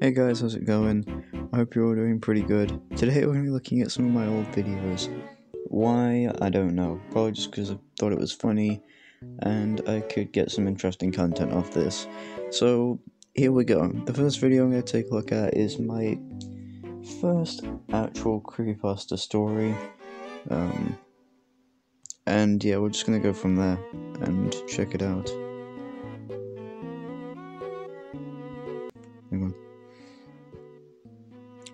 Hey guys, how's it going? I hope you're all doing pretty good. Today we're going to be looking at some of my old videos. Why? I don't know. Probably just because I thought it was funny and I could get some interesting content off this. So, here we go. The first video I'm going to take a look at is my first actual creepypasta story. And yeah, we're just going to go from there and check it out. Hang on.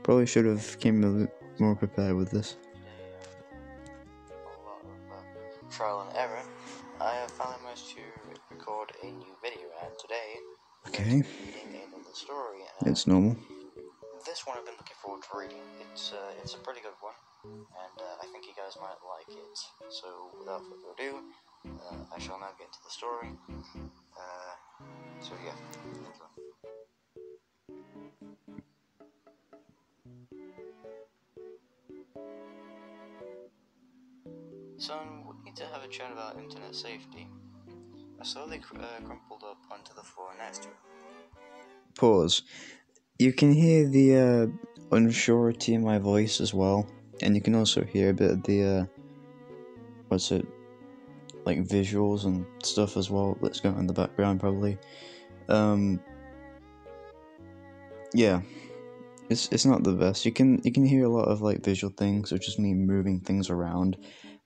Probably should have came a bit more prepared with this. A lot of trial and error. I have finally managed to record a new video, and today Okay. I'm reading another story. It's normal. This one I've been looking forward to reading. It's a pretty good one, and I think you guys might like it. So without further ado, I shall now get into the story. So yeah, enjoy. Son, we need to have a chat about internet safety. I slowly crumpled up onto the floor next to it. Pause. You can hear the unsurety in my voice as well, and you can also hear a bit of the like visuals and stuff as well that's going on in the background probably. Yeah, it's not the best. You can hear a lot of like visual things, which is me moving things around.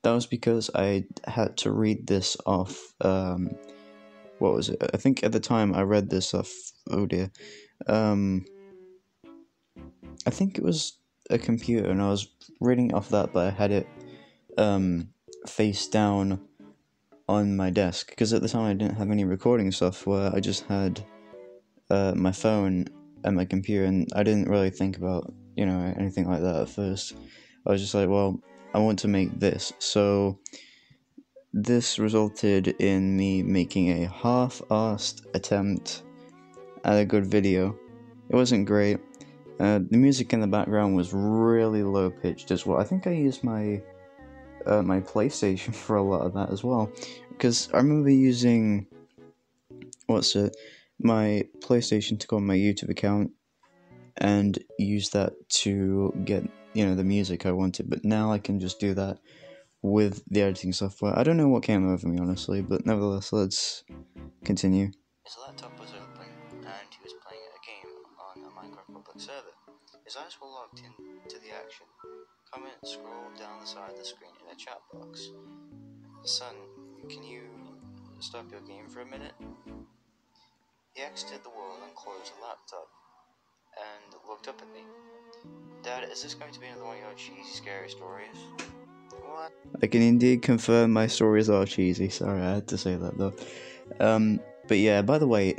That was because I had to read this off. What was it? I think at the time I read this off. Oh dear. I think it was a computer, and I was reading it off that, but I had it face down on my desk, because at the time I didn't have any recording software. I just had my phone and my computer, and I didn't really think about, anything like that at first. I was just like, well, I want to make this, so this resulted in me making a half-assed attempt at a good video. It wasn't great. The music in the background was really low pitched as well. I think I used my my PlayStation for a lot of that as well, because I remember using my PlayStation to go on my YouTube account and use that to get the music I wanted. But now I can just do that with the editing software. I don't know what came over me, honestly, but nevertheless, let's continue. His laptop was open, and he was playing a game on a Minecraft public server. His eyes were locked into the action. Comment scrolled down the side of the screen in a chat box. Son, can you stop your game for a minute? He exited the world and closed the laptop, and looked up at me. Dad, is this going to be another one of your cheesy, scary stories? What? I can indeed confirm my stories are cheesy. Sorry, I had to say that though. But yeah, by the way,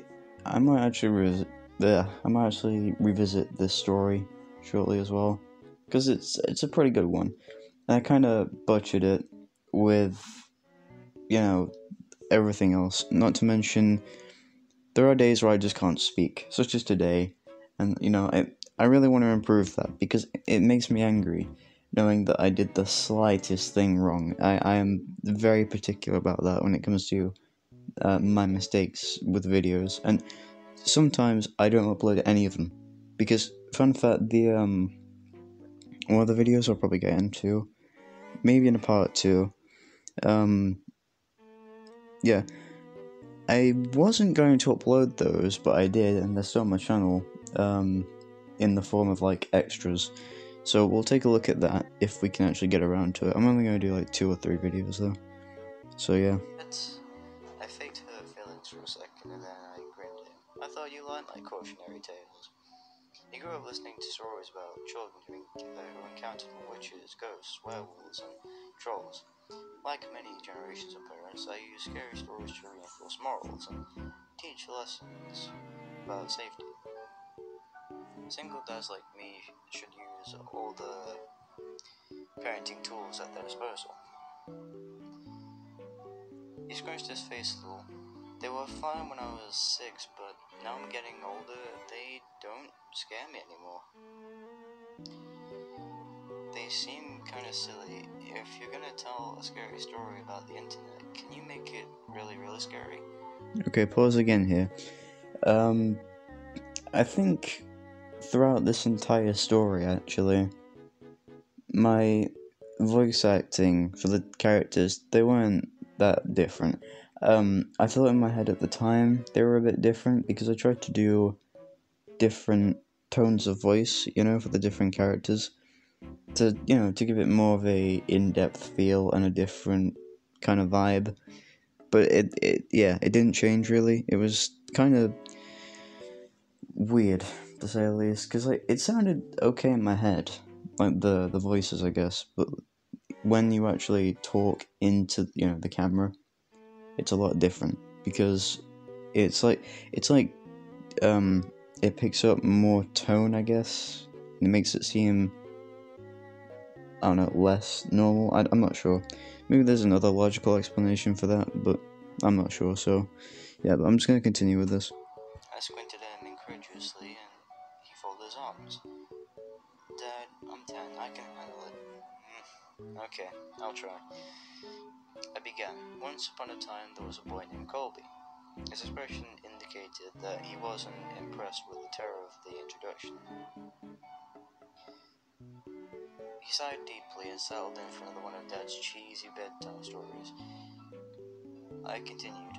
I might actually revisit this story shortly as well, because it's a pretty good one. And I kind of butchered it with, everything else. Not to mention, there are days where I just can't speak, such as today, and I really want to improve that, because it makes me angry knowing that I did the slightest thing wrong. I am very particular about that when it comes to my mistakes with videos, and sometimes I don't upload any of them, because fun fact, the one of the videos I'll probably get into, maybe in a part 2, yeah, I wasn't going to upload those, but I did, and they're still on my channel, in the form of like extras. So we'll take a look at that if we can actually get around to it. I'm only going to do like 2 or 3 videos though. So yeah. I faked her feelings for a second, and then I grinned at him. I thought you liked my cautionary tales. He grew up listening to stories about children who encountered witches, ghosts, werewolves, and trolls. Like many generations of parents, I use scary stories to reinforce morals and teach lessons about safety. Single dads like me should use all the parenting tools at their disposal. He scrunched his face a little. They were fine when I was 6, but now I'm getting older, they don't scare me anymore. They seem kinda silly. If you're gonna tell a scary story about the internet, can you make it really, really scary? Okay, pause again here. I think throughout this entire story, actually, my voice acting for the characters, they weren't that different. I thought in my head at the time they were a bit different because I tried to do different tones of voice, for the different characters to give it more of a in-depth feel and a different kind of vibe. But it didn't change really. It was kind of weird to say the least, because it sounded okay in my head, like the voices, I guess, but when you actually talk into the camera, it's a lot different because it's like it picks up more tone, I guess. It makes it seem, I don't know, less normal. I'm not sure. Maybe there's another logical explanation for that, but I'm not sure. So yeah, but I'm just gonna continue with this. I squinted at him incredulously, and he folded his arms. Dad, I'm 10. I can handle it. Okay, I'll try. I began. Once upon a time, there was a boy named Colby. His expression indicated that he wasn't impressed with the terror of the introduction. He sighed deeply and settled in for another one of Dad's cheesy bedtime stories. I continued.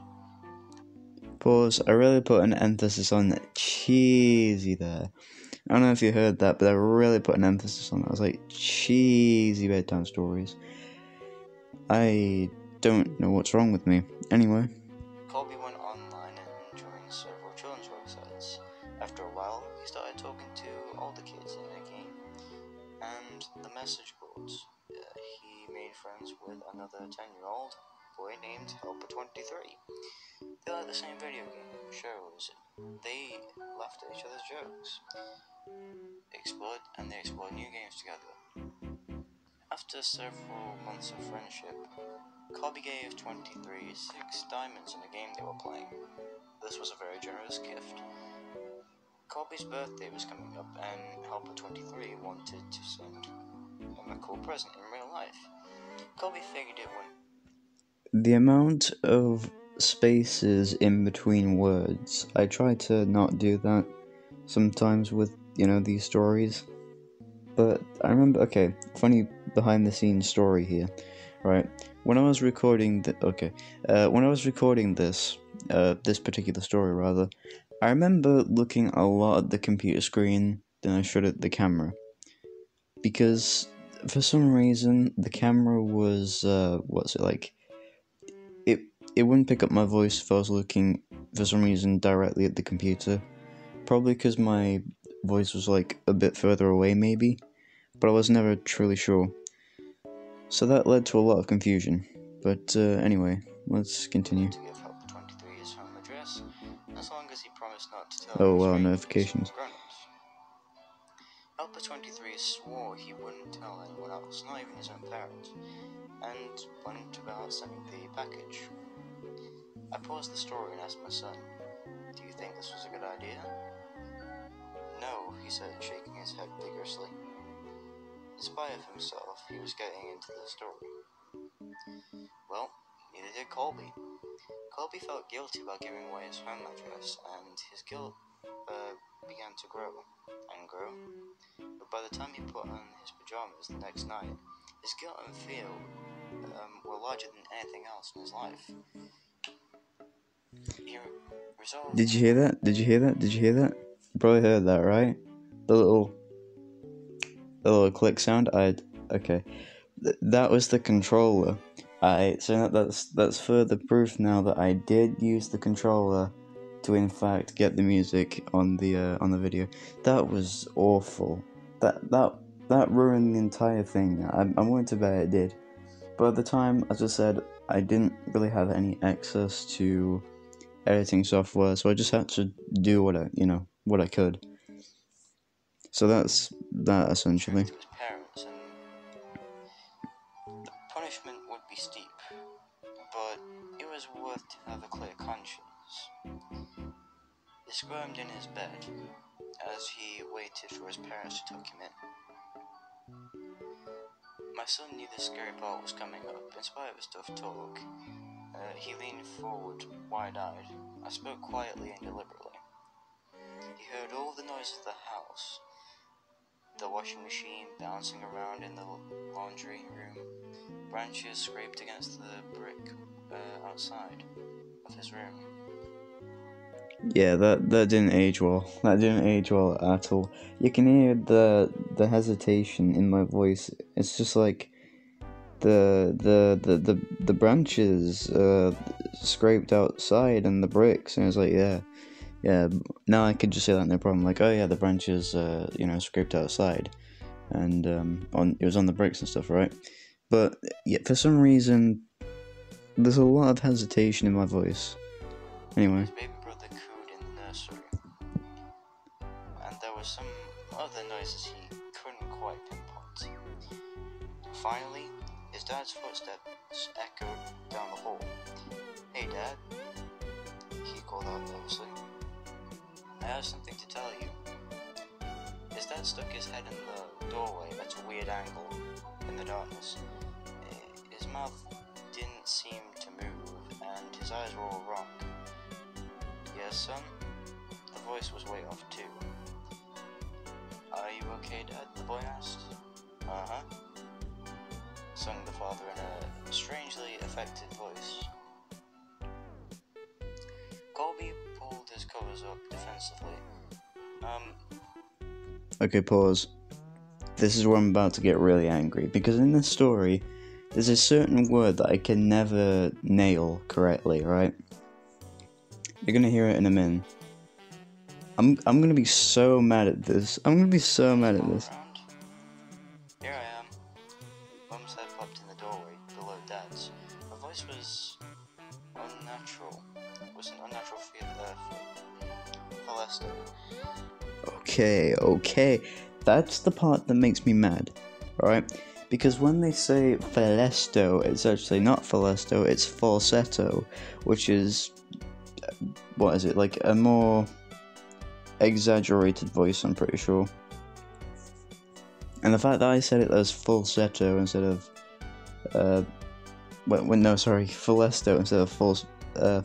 Pause. I really put an emphasis on cheesy there. I don't know if you heard that, but I really put an emphasis on that. I was like, cheesy bedtime stories. I don't know what's wrong with me. Anyway. Colby went online and joined several children's websites. After a while, he started talking to all the kids in the game and the message boards. He made friends with another 10-year-old boy named Helper23. They liked the same video game shows. They laughed at each other's jokes. They explored new games together. After several months of friendship, Colby gave 23 6 diamonds in the game they were playing. This was a very generous gift. Colby's birthday was coming up, and Helper23 wanted to send him a cool present in real life. Colby figured it would. The amount of spaces in between words, I try to not do that sometimes with, these stories. But I remember, okay, funny behind the scenes story here, right? When I was recording this particular story rather, I remember looking a lot at the computer screen than I should at the camera. Because for some reason, the camera was, it wouldn't pick up my voice if I was looking, for some reason, directly at the computer. Probably because my voice was like a bit further away maybe, but I was never truly sure. So that led to a lot of confusion. But anyway, let's continue. To give Helper23 his home address, as long as he promised not to tell Oh any wow, strangers notifications. or grown-ups. Helper23 swore he wouldn't tell anyone else, not even his own parents, and went about sending the package. I paused the story and asked my son, "Do you think this was a good idea?" "No," he said, shaking his head vigorously. In spite of himself, he was getting into the story. Well, neither did Colby. Colby felt guilty about giving away his home address, and his guilt began to grow and grow. But by the time he put on his pajamas the next night, his guilt and fear were larger than anything else in his life. He resolved. Did you hear that? Did you hear that? Did you hear that? You probably heard that, right? The little click sound. Okay. That was the controller. So that's further proof now that I did use the controller to in fact get the music on the video. That was awful. That ruined the entire thing. I'm willing to bet it did. But at the time, as I said, I didn't really have any access to editing software, so I just had to do what I could. So that's that essentially. To his parents, and the punishment would be steep, but it was worth to have a clear conscience. He squirmed in his bed as he waited for his parents to tuck him in. My son knew the scary part was coming up. In spite of his tough talk, he leaned forward, wide-eyed. I spoke quietly and deliberately. He heard all the noises of the house, house. The washing machine bouncing around in the laundry room. Branches scraped against the brick outside of his room. Yeah, that didn't age well. That didn't age well at all. You can hear the hesitation in my voice. It's just like the branches scraped outside and the bricks, and it's like yeah. Now I could just say that no problem. Like, oh yeah, the branches scraped outside, and it was on the bricks and stuff, right? But yeah, for some reason there's a lot of hesitation in my voice. Anyway. His baby brother cooed in the nursery, and there were some other noises he couldn't quite pinpoint. Finally, his dad's footsteps echoed down the hall. "Hey, Dad," he called out nervously. "I have something to tell you." His dad stuck his head in the doorway at a weird angle in the darkness. His mouth didn't seem to move, and his eyes were all wrong. "Yes, son?" The voice was way off too. "Are you okay, Dad?" the boy asked. "Uh-huh," sung the father in a strangely affected voice. Colby pulled his covers up defensively. Okay, pause. This is where I'm about to get really angry, because in this story, there's a certain word that I can never nail correctly, right? You're gonna hear it in a minute. I'm gonna be so mad at this. I'm gonna be so mad at this. "Here I am." Mum's head popped in the doorway below Dad's. Her voice was unnatural. It was an unnatural feel for Lester. Okay. That's the part that makes me mad, right? Because when they say falsetto, it's actually not falsetto, it's falsetto, which is, what is it, like a more exaggerated voice, I'm pretty sure. And the fact that I said it as falsetto instead of, falsetto instead of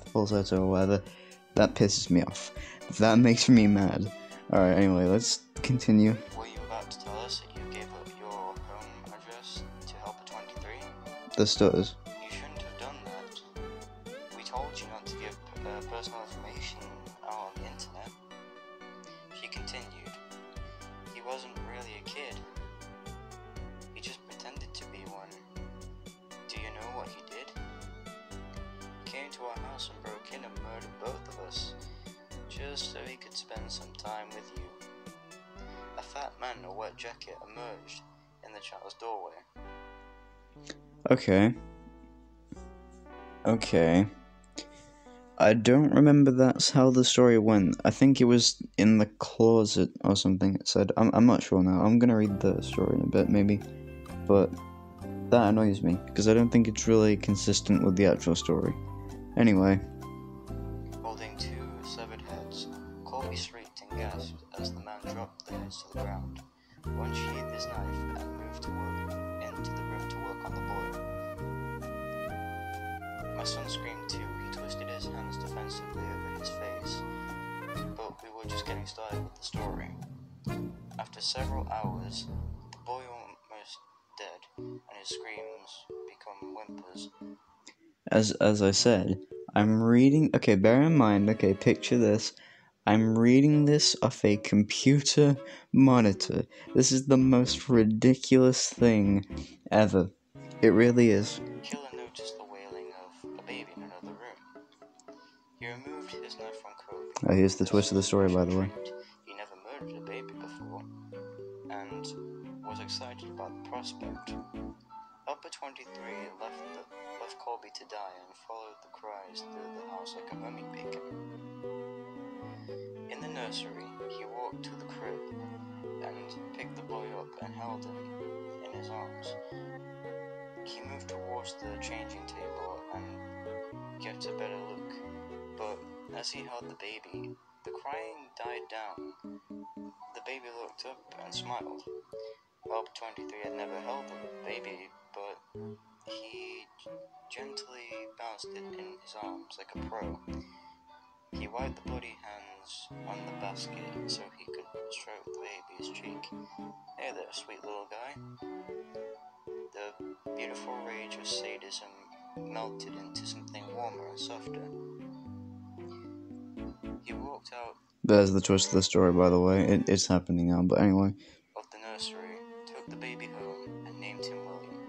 falsetto or whatever, that pisses me off. That makes me mad. Alright, anyway, let's continue. "Were you about to tell us that you gave up your home address to help at 23? The stutters. You shouldn't have done that. We told you not to give personal information out on the internet." She continued. "He wasn't really a kid. He just pretended to be one. Do you know what he did? He came to our house and broke in and murdered both of us, just so he could spend some time with you." A fat man in a wet jacket emerged in the child's doorway. Okay. I don't remember that's how the story went. I think it was in the closet or something, it said. I'm not sure now. I'm gonna read the story in a bit, maybe. But that annoys me, because I don't think it's really consistent with the actual story. Anyway. Holding two severed heads, Colby shrieked and gasped as the man dropped the heads to the ground. One sheathed his knife and moved into the room to work on the boy. My son screamed too. He twisted his hands defensively over his face. But we were just getting started with the story. After several hours, the boy almost dead, and his screams become whimpers. As I said, I'm reading. Okay, bear in mind. Okay, picture this. I'm reading this off a computer monitor. This is the most ridiculous thing ever. It really is. Killer noticed the wailing of a baby in another room. He removed his knife from Kobe. Oh, here's the twist of the story, by the way. He never murdered a baby before, and was excited about the prospect. Upper 23 left Colby to die and followed the cries through the house like a mummy beacon. In the nursery, he walked to the crib and picked the boy up and held him in his arms. He moved towards the changing table and kept a better look, but as he held the baby, the crying died down. The baby looked up and smiled. Up 23 had never held the baby, but he gently bounced it in his arms like a pro. He wiped the bloody hands on the basket so he could stroke the baby's cheek. Hey there, sweet little guy. The beautiful rage of sadism melted into something warmer and softer. He walked out There's the twist of the story, by the way. It's happening now, but anyway. of the nursery, took the baby home, and named him William,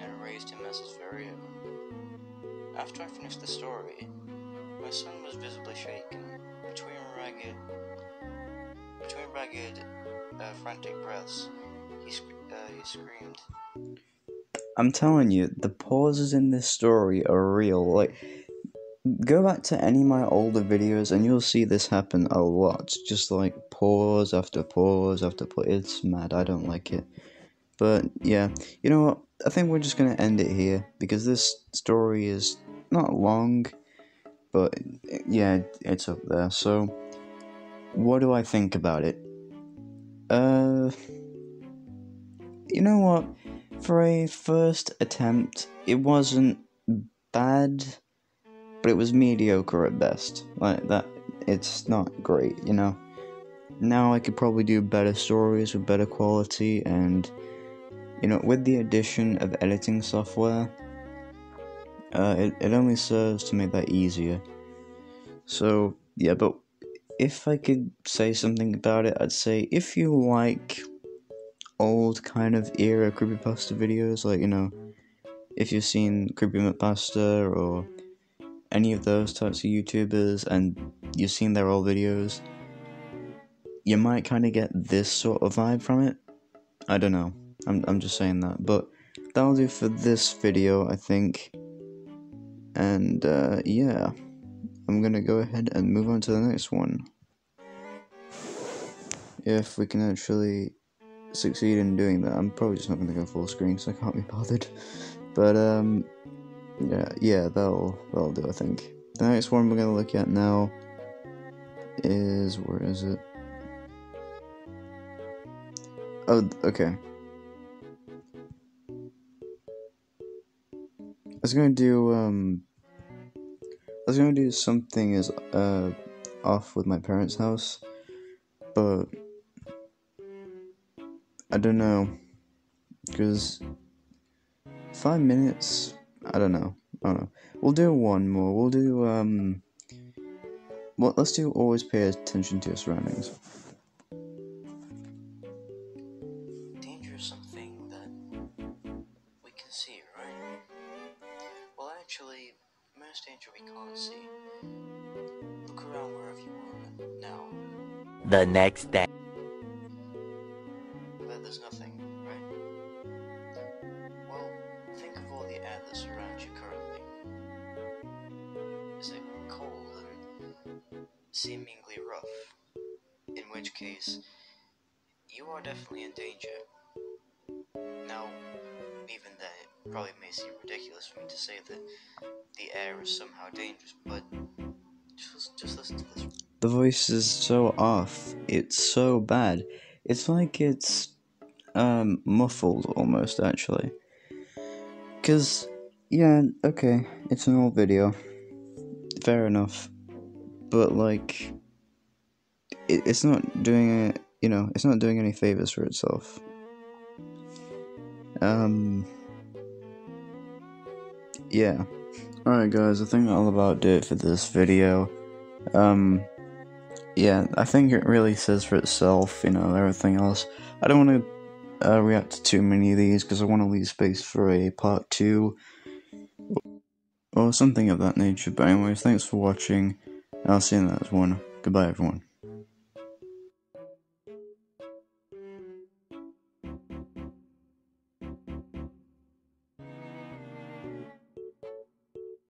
and raised him as his very own. After I finished the story, my son was visibly shaken. Between ragged, frantic breaths, he screamed. I'm telling you, the pauses in this story are real. Like, go back to any of my older videos and you'll see this happen a lot. Just like pause after pause after pause. It's mad. I don't like it. But yeah, you know what? I think we're just gonna end it here because this story is not long, but yeah, it's up there. So, what do I think about it? You know what? For a first attempt, it wasn't bad, but it was mediocre at best. Like that, it's not great, you know. Now I could probably do better stories with better quality, and you know, with the addition of editing software, it only serves to make that easier. So yeah, but if I could say something about it, I'd say if you like old kind of era creepypasta videos, like, you know, if you've seen creepypasta or any of those types of YouTubers and you've seen their old videos, you might kind of get this sort of vibe from it. I don't know. I'm just saying that, but that'll do for this video, I think. And yeah, I'm gonna go ahead and move on to the next one. If we can actually succeed in doing that, I'm probably just not gonna go full screen, so I can't be bothered. But yeah, that'll do, I think. The next one we're gonna look at now is, where is it? Oh, okay. I was gonna do something as off with my parents' house, but I don't know, because 5 minutes, I don't know. We'll do one more. We'll do well, let's do always pay attention to your surroundings. Danger is something that we can see, right? Well, actually, most danger we can't see. Look around wherever you are now. The next day. But there's nothing, right? Well, think of all the air that surrounds you currently. Is it cold and seemingly rough? In which case, you are definitely in danger. Now, even then, it probably may seem ridiculous for me to say that the air is somehow dangerous, but just listen to this. The voice is so off. It's so bad. It's like it's muffled almost, actually. 'Cause yeah, okay, it's an old video. Fair enough. But like it's not doing it, you know, it's not doing any favors for itself. Yeah. Alright guys, I think that'll about do it for this video. Yeah, I think it really says for itself, you know, everything else. I don't want to react to too many of these, because I want to leave space for a part 2, or something of that nature. But anyways, thanks for watching, and I'll see you in the next one. Goodbye everyone.